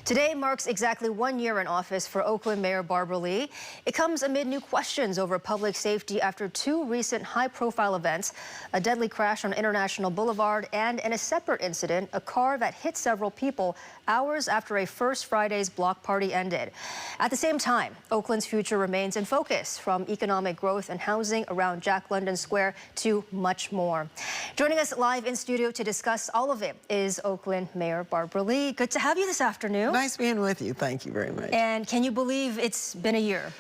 Today marks exactly 1 year in office for Oakland Mayor Barbara Lee. It comes amid new questions over public safety after two recent high-profile events, a deadly crash on International Boulevard, and in a separate incident, a car that hit several people hours after a First Friday's block party ended. At the same time, Oakland's future remains in focus, from economic growth and housing around Jack London Square to much more. Joining us live in studio to discuss all of it is Oakland Mayor Barbara Lee. Good to have you this afternoon. Nice being with you. Thank you very much. And can you believe it's been a year?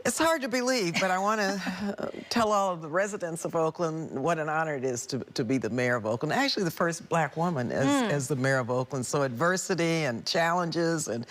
It's hard to believe, but I want to tell all of the residents of Oakland what an honor it is to be the mayor of Oakland. Actually, the first black woman as the mayor of Oakland. So adversity and challenges and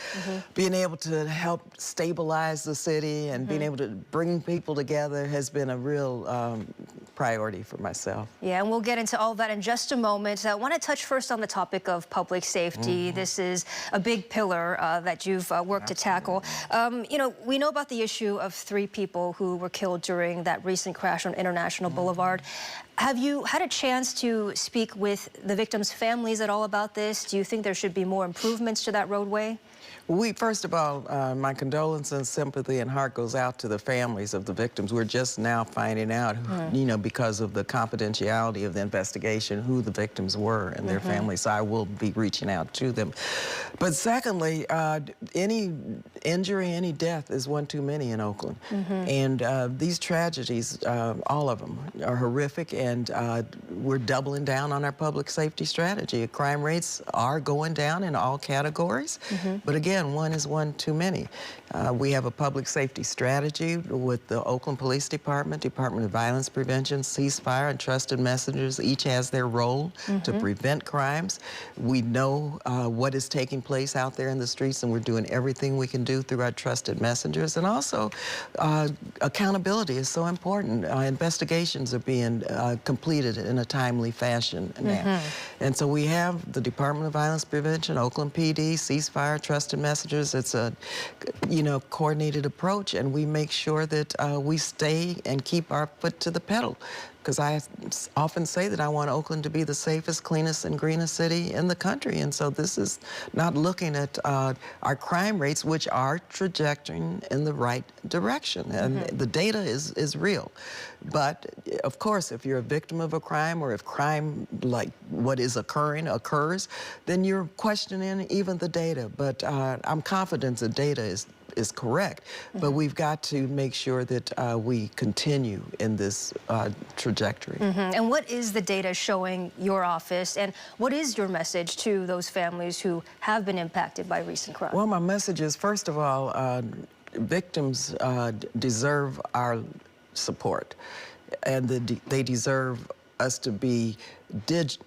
being able to help stabilize the city and being able to bring people together has been a real priority for myself. Yeah, and we'll get into all of that in just a moment. I want to touch first on the topic of public safety. This is a big pillar that you've worked to tackle. You know, we know about the issue of 3 people who were killed during that recent crash on International Boulevard. Have you had a chance to speak with the victims' families at all about this? Do you think there should be more improvements to that roadway? First of all, my condolences, sympathy, and heart goes out to the families of the victims. We're just now finding out, you know, because of the confidentiality of the investigation, who the victims were and their families. So I will be reaching out to them. But secondly, any injury, any death is one too many in Oakland. And these tragedies, all of them, are horrific, and we're doubling down on our public safety strategy. Crime rates are going down in all categories, but again, one is one too many. We have a public safety strategy with the Oakland Police Department, Department of Violence Prevention, Ceasefire, and Trusted Messengers. Each has their role to prevent crimes. We know what is taking place out there in the streets, and we're doing everything we can do through our Trusted Messengers. And also, accountability is so important. Investigations are being completed in a timely fashion now. And so we have the Department of Violence Prevention, Oakland PD, Ceasefire, Trusted Messengers. It's a, you know, coordinated approach, and we make sure that we stay and keep our foot to the pedal. Because I often say that I want Oakland to be the safest, cleanest, and greenest city in the country. And so this is not looking at our crime rates, which are trajectorying in the right direction. And the data is real. But, of course, if you're a victim of a crime, or if crime, like what is occurring, occurs, then you're questioning even the data. But I'm confident the data is correct, but we've got to make sure that we continue in this trajectory. And what is the data showing your office, and what is your message to those families who have been impacted by recent crime? Well, my message is, first of all, victims deserve our support, and they deserve us to be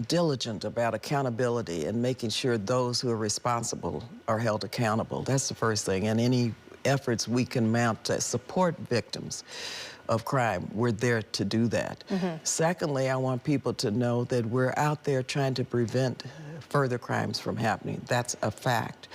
diligent about accountability and making sure those who are responsible are held accountable. That's the first thing. And any efforts we can mount to support victims of crime, we're there to do that. Secondly, I want people to know that we're out there trying to prevent further crimes from happening. That's a fact.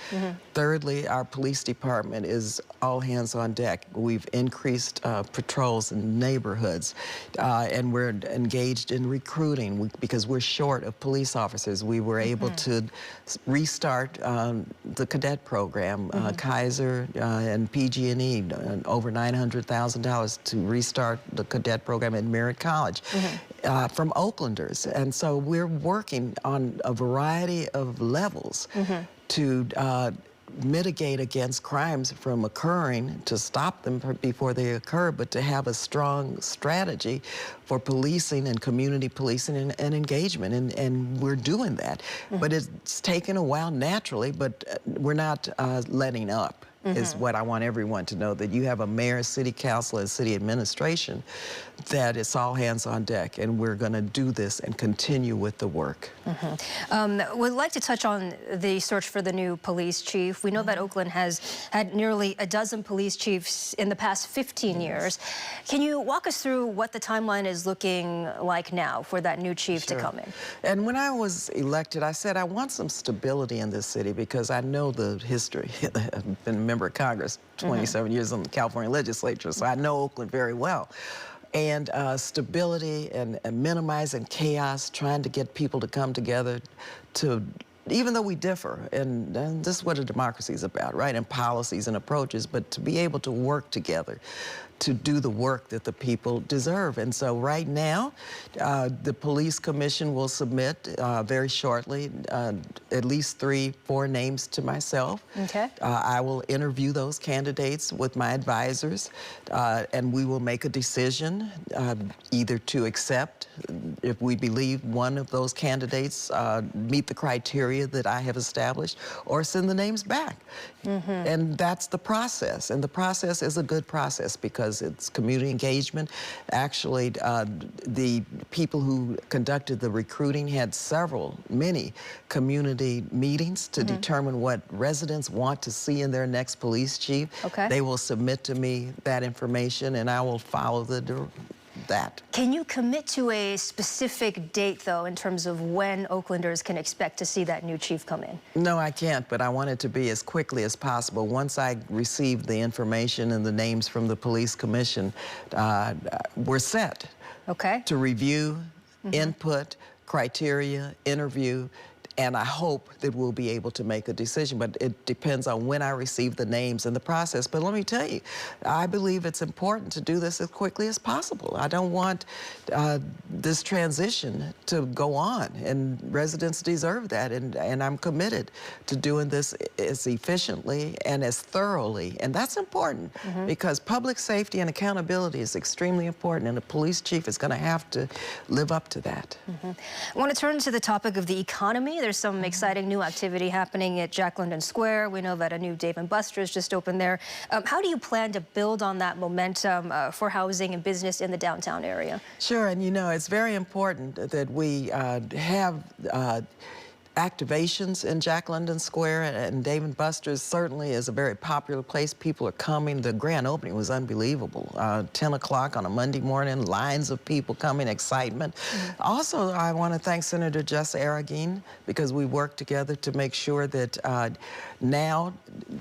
Thirdly, our police department is all hands on deck. We've increased patrols in neighborhoods, and we're engaged in recruiting because we're short of police officers. We were able to restart the cadet program. Kaiser and PG&E, over $900,000 to restart the cadet program at Merritt College from Oaklanders. And so we're working on a variety of levels to mitigate against crimes from occurring, to stop them before they occur, but to have a strong strategy for policing and community policing and engagement, and we're doing that. But it's taken a while naturally, but we're not letting up. Is what I want everyone to know, that you have a mayor, city council, and city administration, that it's all hands on deck, and we're going to do this and continue with the work. We'd like to touch on the search for the new police chief. We know that Oakland has had nearly a dozen police chiefs in the past 15 years. Can you walk us through what the timeline is looking like now for that new chief to come in? And when I was elected, I said I want some stability in this city, because I know the history. I've been a member of Congress 27 years in the California legislature, so I know Oakland very well. And stability and minimizing chaos, trying to get people to come together to even though we differ, and this is what a democracy is about, right? And policies and approaches, but to be able to work together to do the work that the people deserve. And so right now, the police commission will submit very shortly at least 3-4 names to myself. Okay. I will interview those candidates with my advisors, and we will make a decision either to accept if we believe one of those candidates meet the criteria that I have established, or send the names back. And that's the process. And the process is a good process because it's community engagement. Actually, the people who conducted the recruiting had many community meetings to determine what residents want to see in their next police chief. Okay. They will submit to me that information, and I will follow that. Can you commit to a specific date, though, in terms of when Oaklanders can expect to see that new chief come in? No, I can't, but I want it to be as quickly as possible. Once I receive the information and the names from the police commission, we're set. Okay. To review, input, criteria, interview, and I hope that we'll be able to make a decision, but it depends on when I receive the names and the process. But let me tell you, I believe it's important to do this as quickly as possible. I don't want this transition to go on, and residents deserve that, and I'm committed to doing this as efficiently and as thoroughly, and that's important because public safety and accountability is extremely important, and the police chief is going to have to live up to that. I want to turn to the topic of the economy. There's some exciting new activity happening at Jack London Square. We know that a new Dave & Buster's just opened there. How do you plan to build on that momentum for housing and business in the downtown area? Sure, and you know, it's very important that we have activations in Jack London Square, and Dave & Buster's certainly is a very popular place. People are coming. The grand opening was unbelievable. 10 o'clock on a Monday morning, lines of people coming, excitement. Also, I want to thank Senator Jess Arreguín because we worked together to make sure that now,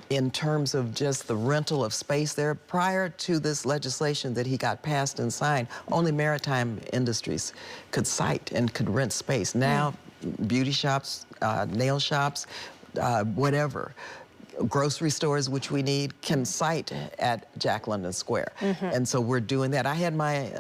in terms of just the rental of space there, prior to this legislation that he got passed and signed, only maritime industries could site and could rent space. Now, beauty shops, nail shops, whatever, grocery stores, which we need, can site at Jack London Square. And so we're doing that. I had my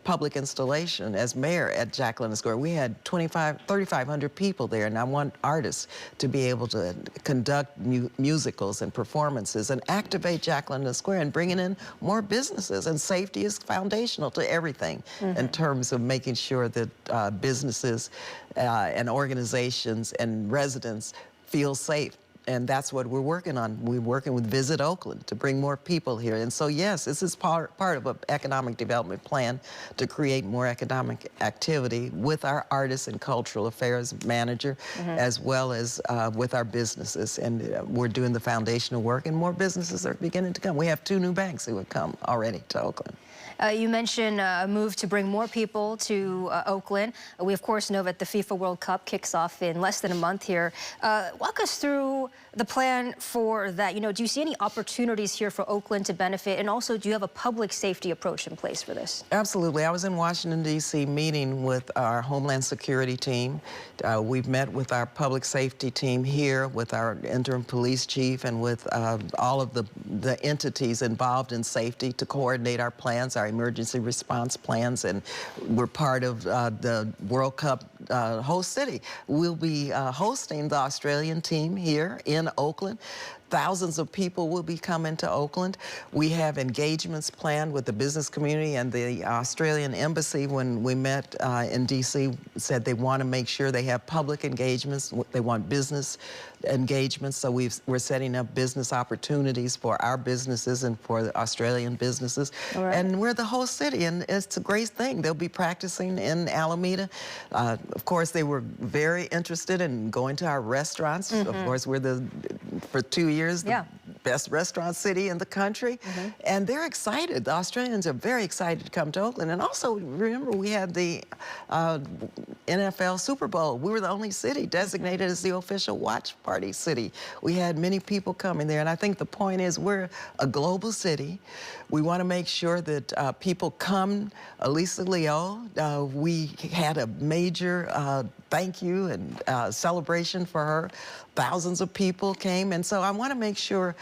public installation as mayor at Jack London Square. We had 3,500 people there, and I want artists to be able to conduct musicals and performances and activate Jack London Square and bringing in more businesses. And safety is foundational to everything in terms of making sure that businesses and organizations and residents feel safe. And that's what we're working on. We're working with Visit Oakland to bring more people here. And so, yes, this is part of an economic development plan to create more economic activity with our artists and cultural affairs manager, as well as with our businesses. And we're doing the foundational work, and more businesses are beginning to come. We have 2 new banks who have come already to Oakland. You mentioned a move to bring more people to Oakland. We, of course, know that the FIFA World Cup kicks off in less than a month here. Walk us through the plan for that. You know, do you see any opportunities here for Oakland to benefit? And also, do you have a public safety approach in place for this? Absolutely. I was in Washington, D.C. meeting with our Homeland Security team. We've met with our public safety team here, with our interim police chief, and with all of the entities involved in safety to coordinate our plans, our emergency response plans, and we're part of the World Cup host city. We'll be hosting the Australian team here in Oakland. Thousands of people will be coming to Oakland. We have engagements planned with the business community, and the Australian embassy, when we met in D.C., said they want to make sure they have public engagements. They want business engagements, so we're setting up business opportunities for our businesses and for the Australian businesses. And we're the host city, and it's a great thing. They'll be practicing in Alameda. Of course, they were very interested in going to our restaurants. Of course, we're for 2 years, the best restaurant city in the country. And they're excited. The Australians are very excited to come to Oakland. And also, remember, we had the NFL Super Bowl. We were the only city designated as the official watch party city. We had many people coming there, and I think the point is we're a global city. We want to make sure that people come. Elisa Leo, we had a major thank you and celebration for her. Thousands of people came, and so I want to make sure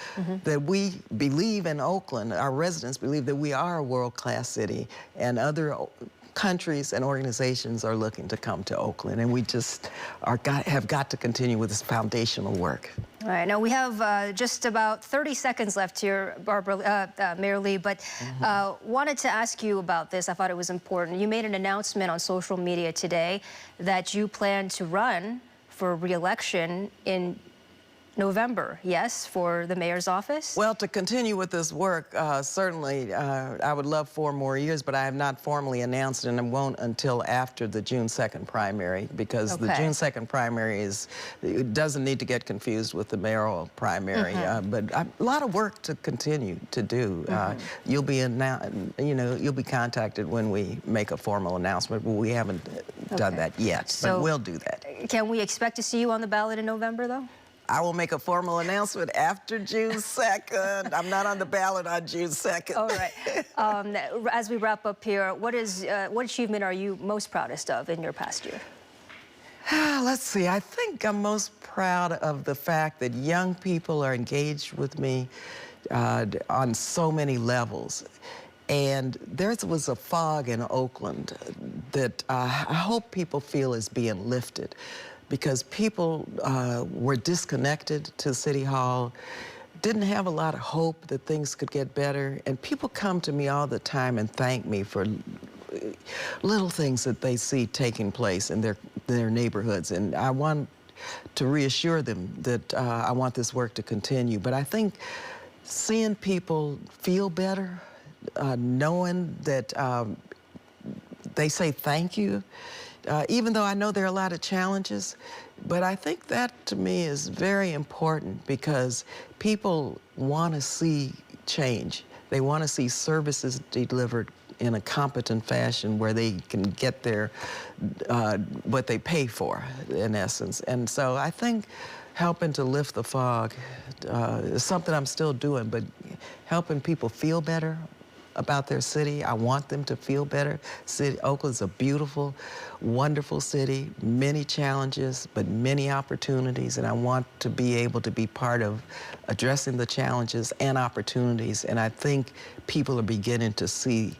that we believe in Oakland, our residents believe that we are a world-class city, and other countries and organizations are looking to come to Oakland, and we just have got to continue with this foundational work. All right, now we have just about 30 seconds left here, Mayor Lee, but wanted to ask you about this. I thought it was important. You made an announcement on social media today that you plan to run for re-election in November, yes, for the mayor's office? Well, to continue with this work, certainly I would love 4 more years, but I have not formally announced it, and I won't until after the June 2nd primary, because the June 2nd primary it doesn't need to get confused with the mayoral primary, but a lot of work to continue to do. You'll be you'll be contacted when we make a formal announcement, but we haven't done that yet, so but we'll do that. Can we expect to see you on the ballot in November, though? I will make a formal announcement after June 2nd. I'm not on the ballot on June 2nd. All right. As we wrap up here, what achievement are you most proudest of in your past year? Let's see. I think I'm most proud of the fact that young people are engaged with me on so many levels. And there was a fog in Oakland that I hope people feel is being lifted, because people were disconnected to City Hall, didn't have a lot of hope that things could get better. And people come to me all the time and thank me for little things that they see taking place in their neighborhoods. And I want to reassure them that I want this work to continue. But I think seeing people feel better, knowing that they say thank you, even though I know there are a lot of challenges, but I think that to me is very important, because people want to see change. They want to see services delivered in a competent fashion where they can get their what they pay for, in essence. And so I think helping to lift the fog is something I'm still doing, but helping people feel better about their city. I want them to feel better. Oakland's a beautiful, wonderful city, many challenges, but many opportunities, and I want to be able to be part of addressing the challenges and opportunities, and I think people are beginning to see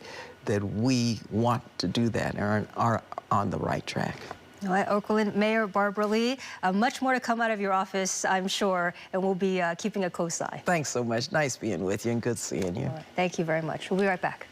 that we want to do that and are on the right track. All right, Oakland Mayor Barbara Lee, much more to come out of your office, I'm sure, and we'll be keeping a close eye. Thanks so much. Nice being with you and good seeing you. All right, thank you very much. We'll be right back.